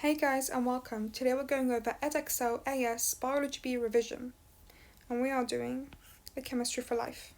Hey guys and welcome. Today we're going over Edexcel AS Biology B revision and we are doing the chemistry for life.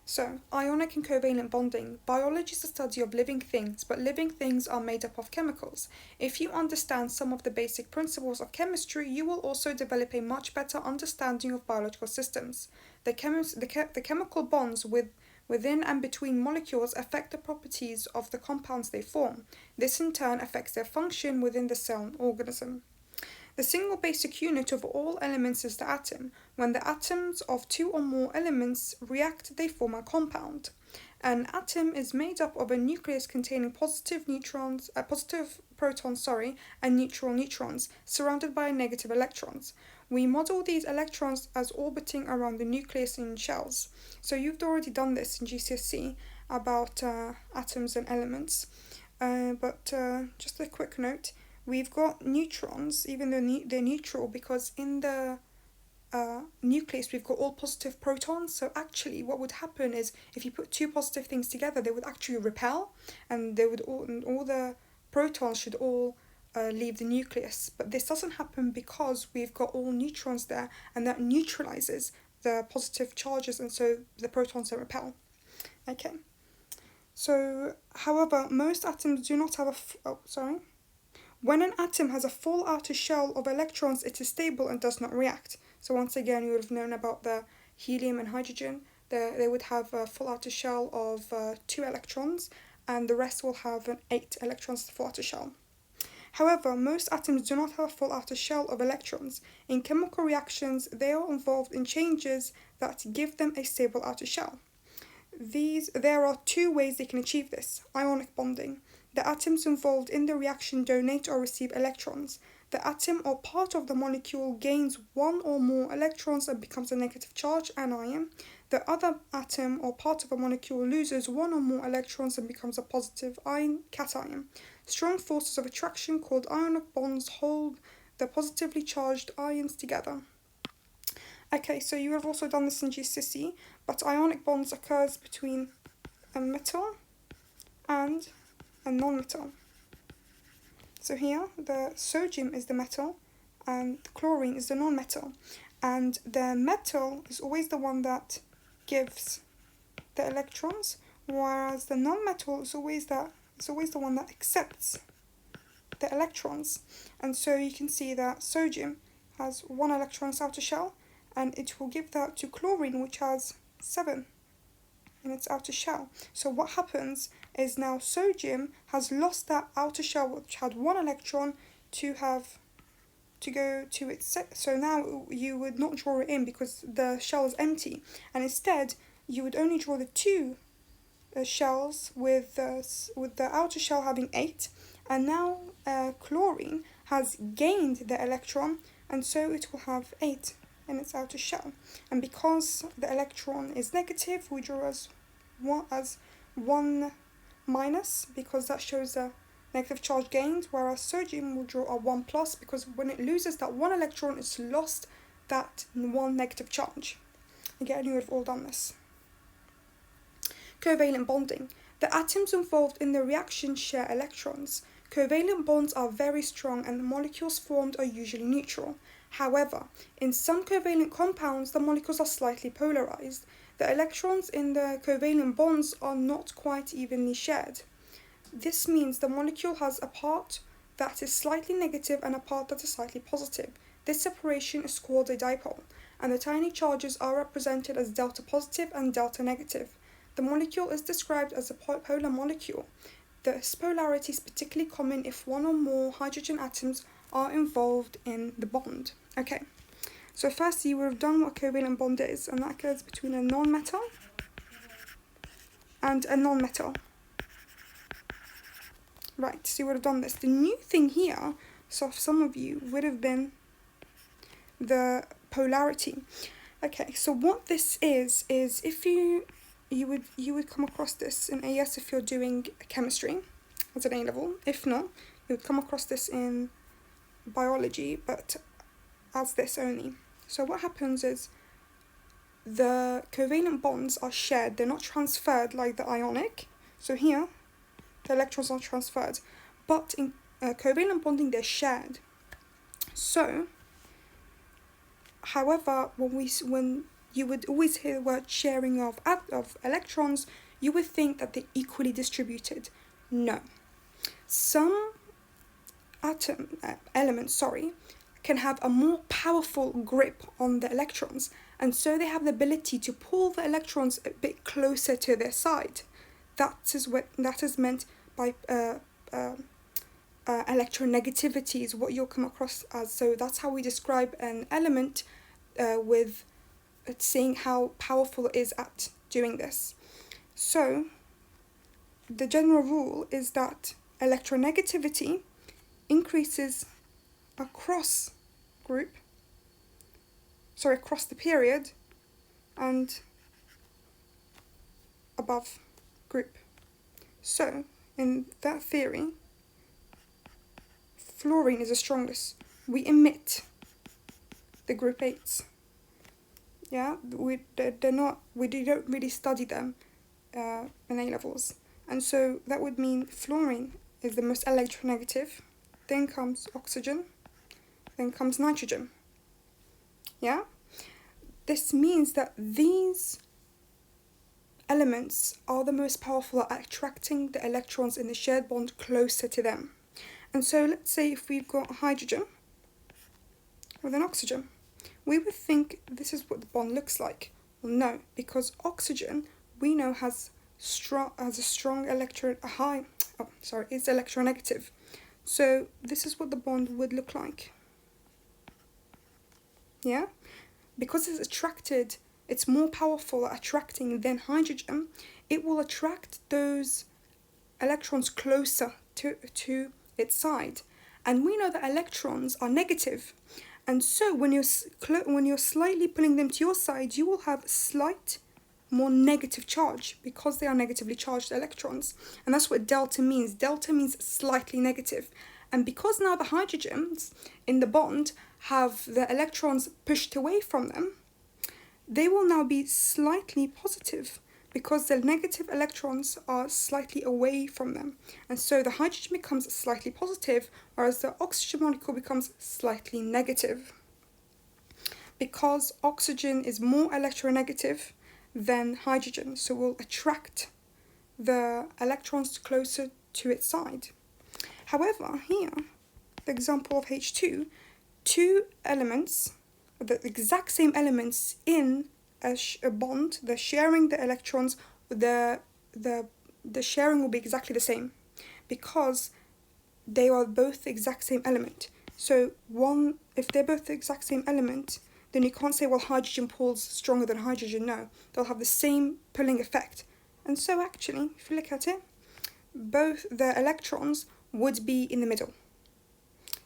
So, ionic and covalent bonding. Biology is the study of living things, but living things are made up of chemicals. If you understand some of the basic principles of chemistry, you will also develop a much better understanding of biological systems. The chemical bonds within and between molecules affect the properties of the compounds they form. This in turn affects their function within the cell and organism. The single basic unit of all elements is the atom. When the atoms of two or more elements react, they form a compound. An atom is made up of a nucleus containing positive protons, and neutral neutrons, surrounded by negative electrons. We model these electrons as orbiting around the nucleus in shells. So you've already done this in GCSE about atoms and elements. But just a quick note. We've got neutrons, even though they're neutral, because in the nucleus we've got all positive protons. So actually what would happen is if you put two positive things together, they would actually repel, and they would all the protons should all leave the nucleus. But this doesn't happen because we've got all neutrons there, and that neutralizes the positive charges, and so the protons don't repel. Okay. So, however, most atoms do not have When an atom has a full outer shell of electrons, it is stable and does not react. So once again, you would have known about the helium and hydrogen. They would have a full outer shell of 2 electrons, and the rest will have an 8 electrons full outer shell. However, most atoms do not have a full outer shell of electrons. In chemical reactions, they are involved in changes that give them a stable outer shell. There are 2 ways they can achieve this. Ionic bonding. The atoms involved in the reaction donate or receive electrons. The atom or part of the molecule gains 1 or more electrons and becomes a negative charge, anion. The other atom or part of a molecule loses 1 or more electrons and becomes a positive ion, cation. Strong forces of attraction called ionic bonds hold the positively charged ions together. Okay, so you have also done this in GCSE, but ionic bonds occurs between a metal and a non-metal. So here, the sodium is the metal and the chlorine is the non-metal. And the metal is always the one that gives the electrons, whereas the non-metal is always the one that accepts the electrons. And so you can see that sodium has 1 electron in its outer shell, and it will give that to chlorine, which has 7 in its outer shell. So what happens is now sodium has lost that outer shell, which had 1 electron, to go to its so now you would not draw it in because the shell is empty, and instead you would only draw the 2 shells with the outer shell having 8, and now chlorine has gained the electron, and so it will have 8 in its outer shell. And because the electron is negative, we draw as 1 minus, because that shows a negative charge gained, whereas sodium will draw a 1 plus, because when it loses that 1 electron, it's lost that 1 negative charge. Again, you would have all done this. Covalent bonding. The atoms involved in the reaction share electrons. Covalent bonds are very strong and the molecules formed are usually neutral. However, in some covalent compounds, the molecules are slightly polarized. The electrons in the covalent bonds are not quite evenly shared. This means the molecule has a part that is slightly negative and a part that is slightly positive. This separation is called a dipole, and the tiny charges are represented as delta positive and delta negative. The molecule is described as a polar molecule. This polarity is particularly common if 1 or more hydrogen atoms are involved in the bond. Okay, so first you would have done what a covalent bond is, and that occurs between a non-metal and a non-metal. Right, so you would have done this. The new thing here, so for some of you, would have been the polarity. Okay, so what this is if you would come across this in AS if you're doing chemistry as an A level. If not, you would come across this in biology, but as this only. So what happens is the covalent bonds are shared, they're not transferred like the ionic. So here the electrons are transferred. But in covalent bonding, they're shared. So, however, when you would always hear the word sharing of electrons, you would think that they're equally distributed. No. Some elements can have a more powerful grip on the electrons, and so they have the ability to pull the electrons a bit closer to their side. That is meant by electronegativity, is what you'll come across as. So that's how we describe an element with seeing how powerful it is at doing this. So the general rule is that electronegativity increases across the period and above group. So in that theory, fluorine is the strongest. We emit the group 8s. Yeah, we don't really study them in A levels, and so that would mean fluorine is the most electronegative. Then comes oxygen. Then comes nitrogen. Yeah, this means that these elements are the most powerful at attracting the electrons in the shared bond closer to them. And so let's say if we've got hydrogen with an oxygen, we would think this is what the bond looks like. Well, no, because oxygen we know has a strong it's electronegative. So this is what the bond would look like. Yeah, because it's more powerful at attracting than hydrogen. It will attract those electrons closer to its side, and we know that electrons are negative. And so when you're slightly pulling them to your side, you will have slight more negative charge because they are negatively charged electrons. And that's what delta means. Delta means slightly negative. And because now the hydrogens in the bond have the electrons pushed away from them, they will now be slightly positive because the negative electrons are slightly away from them. And so the hydrogen becomes slightly positive, whereas the oxygen molecule becomes slightly negative. Because oxygen is more electronegative than hydrogen, so will attract the electrons closer to its side. However, here, the example of H2, two elements, the exact same elements in a bond, they're sharing the electrons, the sharing will be exactly the same because they are both the exact same element. So if they're both the exact same element, then you can't say, well, hydrogen pulls stronger than hydrogen. No, they'll have the same pulling effect. And so actually, if you look at it, both the electrons would be in the middle.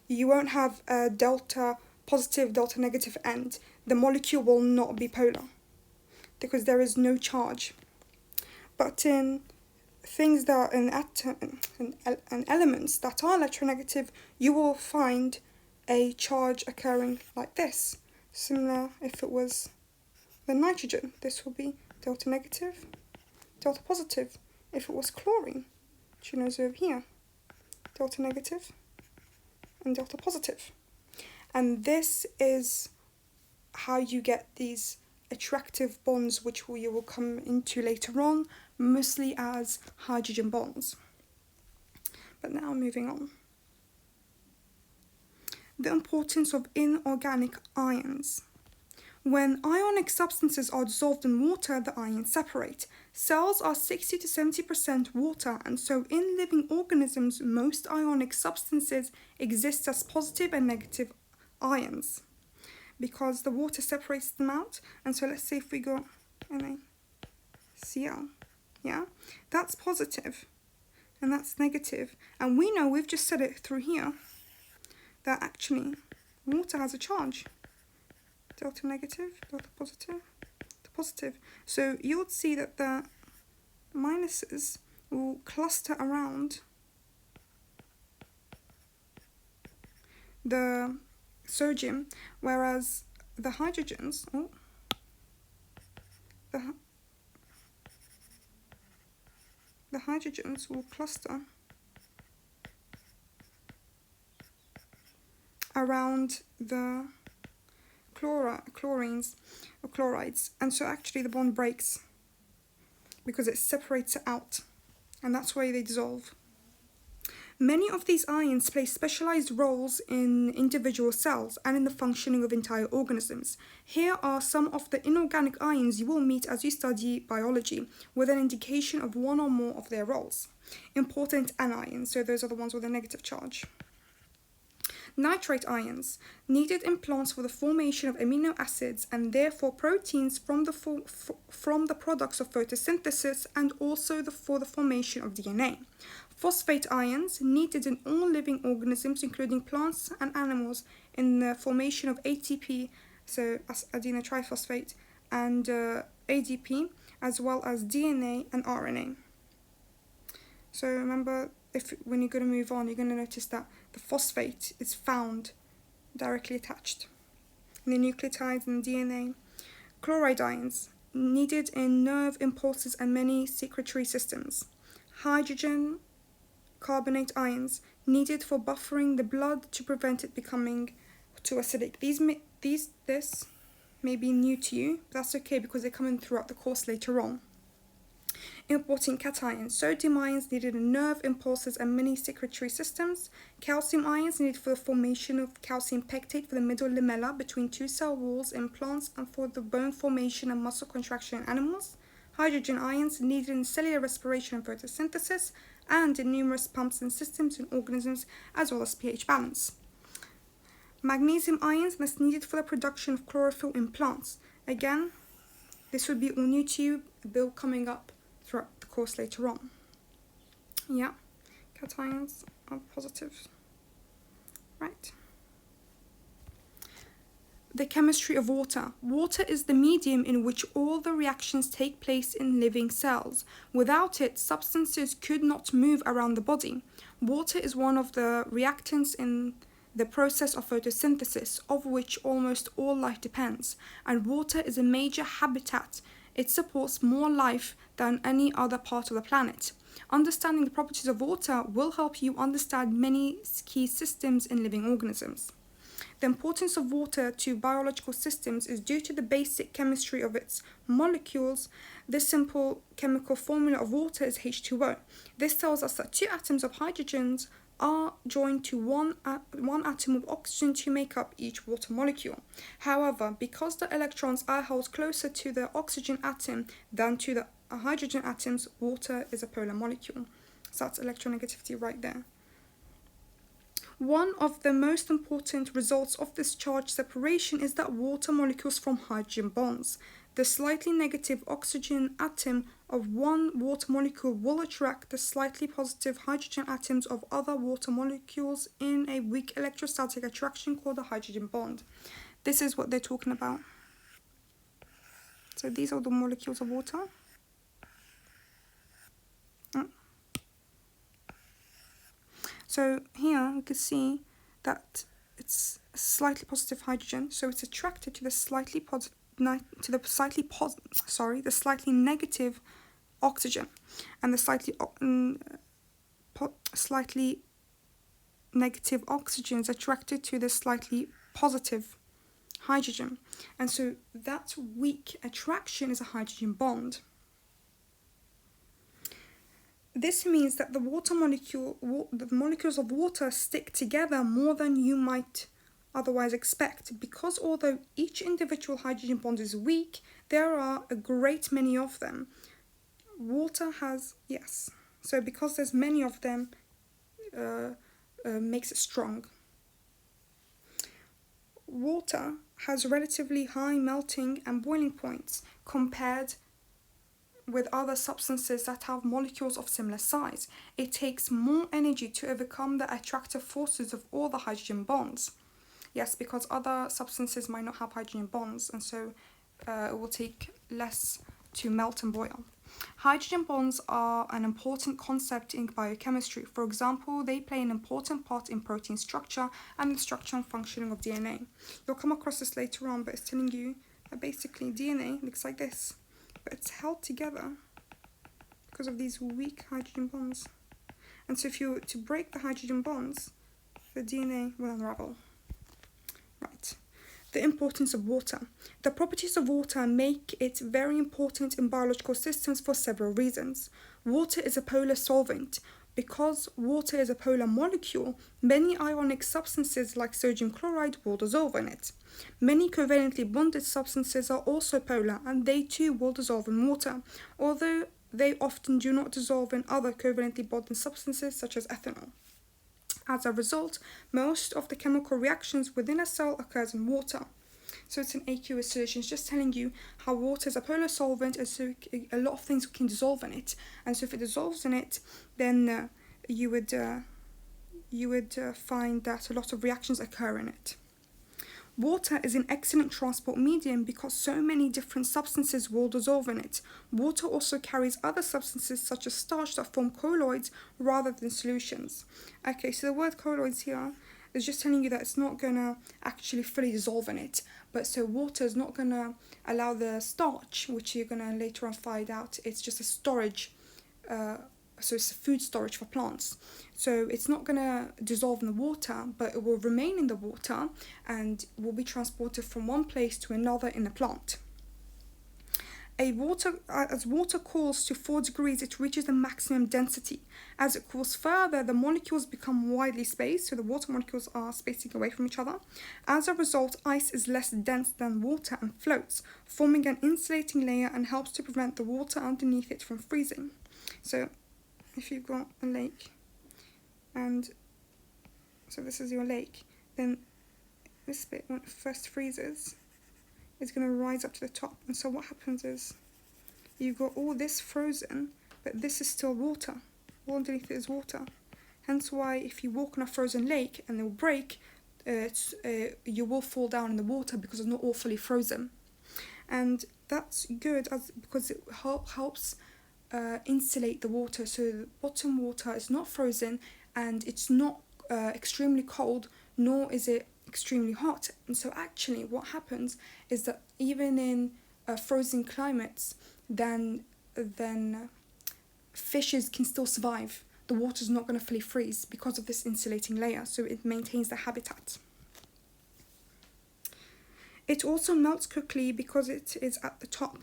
You won't have a delta positive, delta negative end. The molecule will not be polar because there is no charge. But in things that are in elements that are electronegative, you will find a charge occurring like this. Similar if it was the nitrogen, this will be delta negative, delta positive. If it was chlorine, which you know is over here, delta negative and delta positive. And this is how you get these attractive bonds, which you will come into later on, mostly as hydrogen bonds. But now moving on. The importance of inorganic ions. When ionic substances are dissolved in water, the ions separate. Cells are 60 to 70% water, and so in living organisms, most ionic substances exist as positive and negative ions because the water separates them out. And so let's say if we got NaCl, yeah, that's positive and that's negative. And we know, we've just said it through here, that actually water has a charge. Delta negative, delta positive, delta positive. So you'll see that the minuses will cluster around the sodium, whereas the hydrogens, the the hydrogens will cluster around the chlorines or chlorides, and so actually the bond breaks because it separates it out, and that's why they dissolve. Many of these ions play specialized roles in individual cells and in the functioning of entire organisms. Here are some of the inorganic ions you will meet as you study biology, with an indication of one or more of their roles. Important anions, so those are the ones with a negative charge. Nitrate ions, needed in plants for the formation of amino acids and therefore proteins from the products of photosynthesis, and also for the formation of DNA. Phosphate ions, needed in all living organisms including plants and animals in the formation of ATP, so adenyl triphosphate, and ADP, as well as DNA and RNA. So remember, when you're going to move on, you're going to notice that the phosphate is found directly attached in the nucleotides and DNA. Chloride ions, needed in nerve impulses and many secretory systems. Hydrogen carbonate ions, needed for buffering the blood to prevent it becoming too acidic. This may be new to you, but that's okay because they come in throughout the course later on. Important cations, sodium ions needed in nerve impulses and many secretory systems. Calcium ions needed for the formation of calcium pectate for the middle lamella between two cell walls in plants and for the bone formation and muscle contraction in animals. Hydrogen ions needed in cellular respiration and photosynthesis, and in numerous pumps and systems in organisms, as well as pH balance. Magnesium ions that's needed for the production of chlorophyll in plants. Again, this would be all new to you, a bill coming up throughout the course later on. Yeah, cations are positive. Right. The chemistry of water. Water is the medium in which all the reactions take place in living cells. Without it, substances could not move around the body. Water is one of the reactants in the process of photosynthesis, of which almost all life depends, and water is a major habitat. It supports more life than any other part of the planet. Understanding the properties of water will help you understand many key systems in living organisms. The importance of water to biological systems is due to the basic chemistry of its molecules. The simple chemical formula of water is H2O. This tells us that two atoms of hydrogens are joined to one atom of oxygen to make up each water molecule. However, because the electrons are held closer to the oxygen atom than to the hydrogen atoms, water is a polar molecule. So that's electronegativity right there. One of the most important results of this charge separation is that water molecules form hydrogen bonds. The slightly negative oxygen atom of one water molecule will attract the slightly positive hydrogen atoms of other water molecules in a weak electrostatic attraction called a hydrogen bond. This is what they're talking about. So these are the molecules of water. So here you can see that it's a slightly positive hydrogen, so it's attracted to the slightly slightly negative oxygen, and the slightly negative oxygen is attracted to the slightly positive hydrogen, and so that weak attraction is a hydrogen bond. This means that the molecules of water stick together more than you might otherwise expect, because although each individual hydrogen bond is weak, there are a great many of them. Water has, so because there's many of them, makes it strong. Water has relatively high melting and boiling points compared with other substances that have molecules of similar size. It takes more energy to overcome the attractive forces of all the hydrogen bonds. Yes, because other substances might not have hydrogen bonds, and so it will take less to melt and boil. Hydrogen bonds are an important concept in biochemistry. For example, they play an important part in protein structure and the structure and functioning of DNA. You'll come across this later on, but it's telling you that basically DNA looks like this, but it's held together because of these weak hydrogen bonds. And so if you were to break the hydrogen bonds, the DNA will unravel. Right. The importance of water. The properties of water make it very important in biological systems for several reasons. Water is a polar solvent. Because water is a polar molecule, many ionic substances like sodium chloride will dissolve in it. Many covalently bonded substances are also polar, and they too will dissolve in water, although they often do not dissolve in other covalently bonded substances such as ethanol. As a result, most of the chemical reactions within a cell occurs in water. So it's an aqueous solution. It's just telling you how water is a polar solvent, and so a lot of things can dissolve in it. And so if it dissolves in it, then you would find that a lot of reactions occur in it. Water is an excellent transport medium because so many different substances will dissolve in it. Water also carries other substances such as starch that form colloids rather than solutions. Okay, so the word colloids here is just telling you that it's not going to actually fully dissolve in it. But so water is not going to allow the starch, which you're going to later on find out, it's just a storage, so it's a food storage for plants. So it's not going to dissolve in the water, but it will remain in the water and will be transported from one place to another in the plant. As water cools to 4 degrees, it reaches the maximum density. As it cools further, the molecules become widely spaced, so the water molecules are spacing away from each other. As a result, ice is less dense than water and floats, forming an insulating layer and helps to prevent the water underneath it from freezing. So if you've got a lake, and so this is your lake, then this bit, when it first freezes, is going to rise up to the top. And so what happens is you've got all this frozen, but this is still water. All underneath it is water. Hence why if you walk on a frozen lake and it will break, you will fall down in the water because it's not all fully frozen. And that's good because it helps insulate the water, so the bottom water is not frozen and it's not extremely cold, nor is it extremely hot. And so actually what happens is that even in frozen climates, then fishes can still survive. The water is not going to fully freeze because of this insulating layer, so it maintains the habitat. It also melts quickly because it is at the top,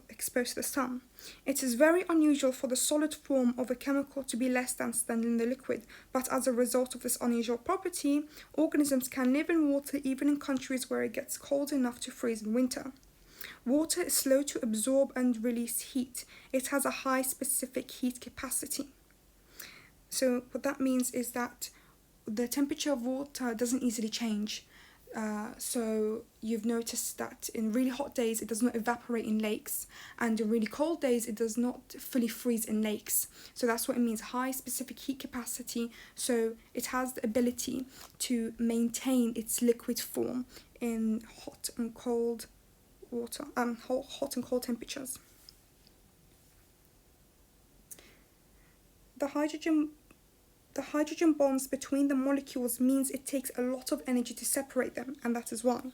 exposed to the sun. It is very unusual for the solid form of a chemical to be less dense than in the liquid, but as a result of this unusual property, organisms can live in water even in countries where it gets cold enough to freeze in winter. Water is slow to absorb and release heat. It has a high specific heat capacity. So what that means is that the temperature of water doesn't easily change. So you've noticed that in really hot days it does not evaporate in lakes, and in really cold days it does not fully freeze in lakes. So that's what it means, high specific heat capacity. So it has the ability to maintain its liquid form in hot and cold water, hot and cold temperatures. The hydrogen bonds between the molecules means it takes a lot of energy to separate them, and that is why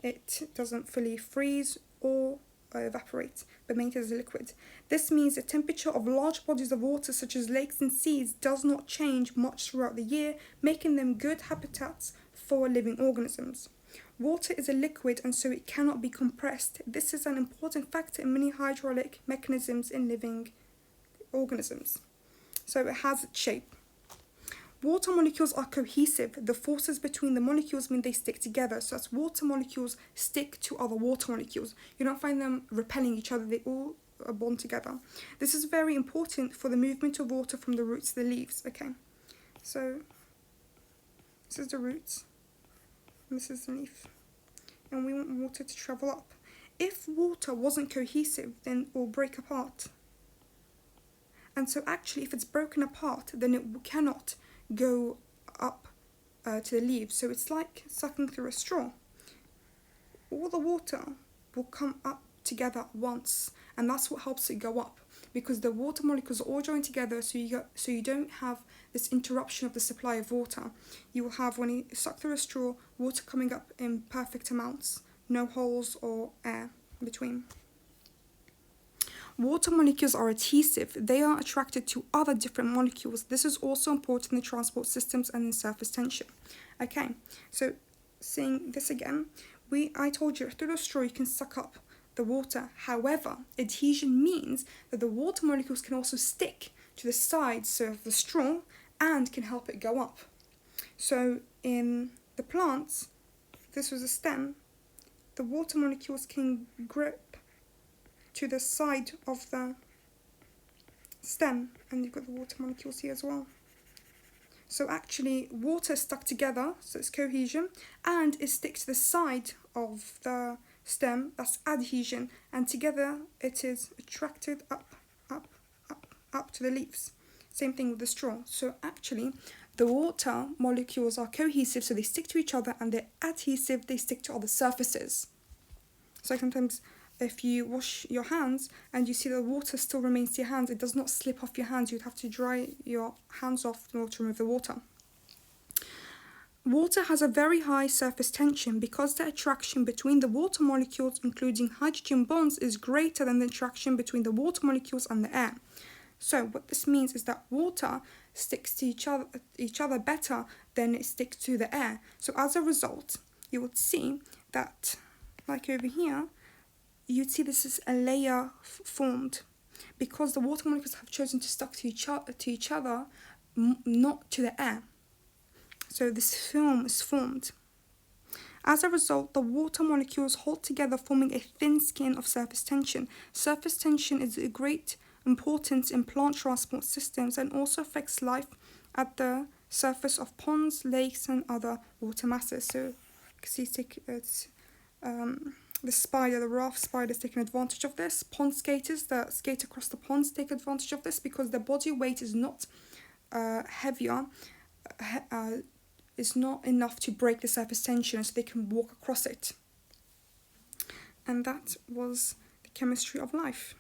it doesn't fully freeze or evaporate, but maintains a liquid. This means the temperature of large bodies of water, such as lakes and seas, does not change much throughout the year, making them good habitats for living organisms. Water is a liquid, and so it cannot be compressed. This is an important factor in many hydraulic mechanisms in living organisms. So it has its shape. Water molecules are cohesive. The forces between the molecules mean they stick together. So as water molecules stick to other water molecules, you don't find them repelling each other. They all bond together. This is very important for the movement of water from the roots to the leaves. Okay, so this is the roots, and this is the leaf. And we want water to travel up. If water wasn't cohesive, then it will break apart. And so actually, if it's broken apart, then it cannot go up to the leaves. So it's like sucking through a straw. All the water will come up together at once, and that's what helps it go up, because the water molecules are all joined together, so you don't have this interruption of the supply of water. You will have, when you suck through a straw, water coming up in perfect amounts, no holes or air in between. Water molecules are adhesive. They are attracted to other different molecules. This is also important in transport systems and in surface tension. Okay, so seeing this again, I told you through the straw you can suck up the water. However, adhesion means that the water molecules can also stick to the sides of the straw and can help it go up. So in the plants, this was a stem, the water molecules can grip to the side of the stem, and you've got the water molecules here as well. So actually water is stuck together, so it's cohesion, and it sticks to the side of the stem, that's adhesion, and together it is attracted up to the leaves. Same thing with the straw. So actually the water molecules are cohesive, so they stick to each other, and they're adhesive, they stick to other surfaces. So sometimes if you wash your hands and you see the water still remains to your hands, it does not slip off your hands. You'd have to dry your hands off in order to remove the water. Water has a very high surface tension because the attraction between the water molecules, including hydrogen bonds, is greater than the attraction between the water molecules and the air. So what this means is that water sticks to each other better than it sticks to the air. So as a result, you would see that, like over here, you'd see this is a layer formed because the water molecules have chosen to stick to each other, not to the air. So this film is formed. As a result, the water molecules hold together, forming a thin skin of surface tension. Surface tension is a great importance in plant transport systems and also affects life at the surface of ponds, lakes, and other water masses. So you can see the raft spiders taking advantage of this. Pond skaters that skate across the ponds take advantage of this because their body weight is not is not enough to break the surface tension, so they can walk across it. And that was the chemistry of life.